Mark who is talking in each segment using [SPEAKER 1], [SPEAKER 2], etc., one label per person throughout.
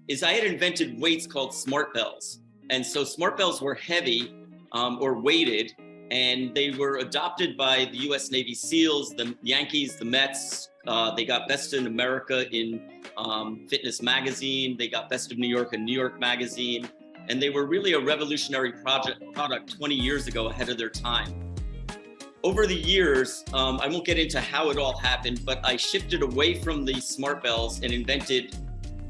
[SPEAKER 1] is I had invented weights called smart bells. And so smart bells were heavy or weighted, and they were adopted by the US Navy SEALs, the Yankees, the Mets. They got Best in America in Fitness Magazine. They got Best of New York in New York Magazine. And they were really a revolutionary product 20 years ago, ahead of their time. Over the years, I won't get into how it all happened, but I shifted away from the smart bells and invented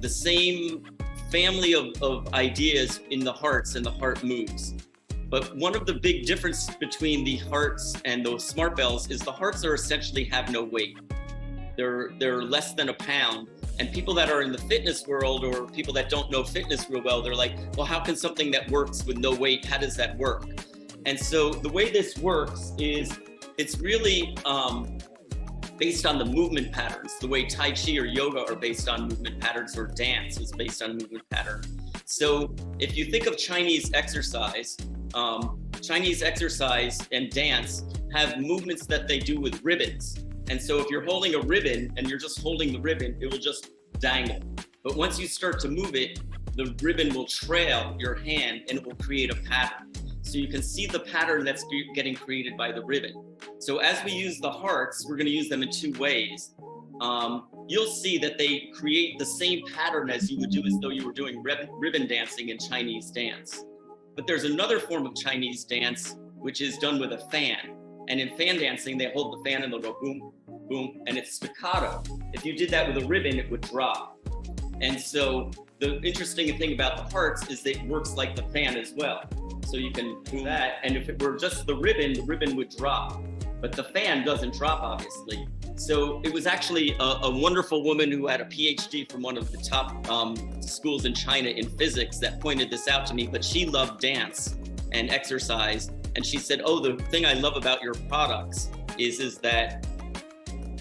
[SPEAKER 1] the same family of ideas in the hearts and the HeartMoves. But one of the big differences between the hearts and those smart bells is the hearts are essentially have no weight. They're less than a pound. And people that are in the fitness world, or people that don't know fitness real well, they're like, well, how can something that works with no weight, how does that work? And so the way this works is it's really based on the movement patterns, the way Tai Chi or yoga are based on movement patterns, or dance is based on movement pattern. So if you think of Chinese exercise and dance have movements that they do with ribbons. And so if you're holding a ribbon and you're just holding the ribbon, it will just dangle. But once you start to move it, the ribbon will trail your hand and it will create a pattern. So you can see the pattern that's getting created by the ribbon. So as we use the hearts, we're going to use them in two ways. You'll see that they create the same pattern as you would do as though you were doing ribbon dancing in Chinese dance. But there's another form of Chinese dance, which is done with a fan. And in fan dancing, they hold the fan and they'll go boom, boom, and it's staccato. If you did that with a ribbon, it would drop. And so the interesting thing about the hearts is that it works like the fan as well. So you can do that, and if it were just the ribbon would drop. But the fan doesn't drop, obviously. So it was actually a wonderful woman who had a PhD from one of the top schools in China in physics that pointed this out to me, but she loved dance and exercise. And she said, oh, the thing I love about your products is that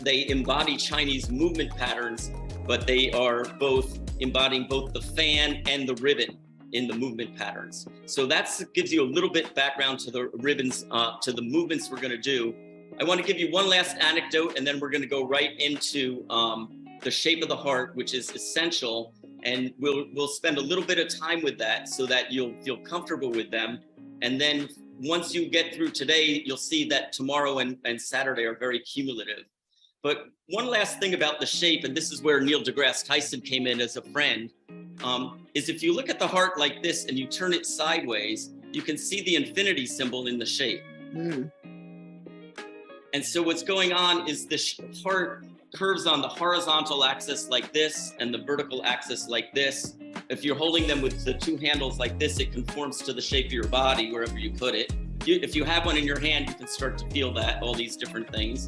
[SPEAKER 1] they embody Chinese movement patterns, but they are both embodying both the fan and the ribbon in the movement patterns. So that gives you a little bit background to the ribbons, to the movements we're gonna do. I wanna give you one last anecdote, and then we're gonna go right into the shape of the heart, which is essential. And we'll spend a little bit of time with that so that you'll feel comfortable with them. And then once you get through today, you'll see that tomorrow and Saturday are very cumulative. But one last thing about the shape, and this is where Neil deGrasse Tyson came in as a friend, is if you look at the heart like this and you turn it sideways, you can see the infinity symbol in the shape. Mm. And so what's going on is the heart curves on the horizontal axis like this and the vertical axis like this. If you're holding them with the two handles like this, it conforms to the shape of your body wherever you put it. If you have one in your hand, you can start to feel that, all these different things.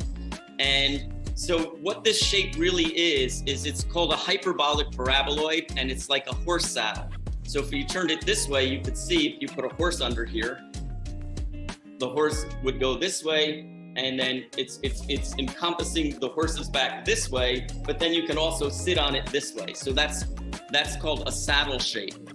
[SPEAKER 1] And so what this shape really is it's called a hyperbolic paraboloid, and it's like a horse saddle. So if you turned it this way, you could see if you put a horse under here, the horse would go this way, and then it's encompassing the horse's back this way, but then you can also sit on it this way. So that's called a saddle shape.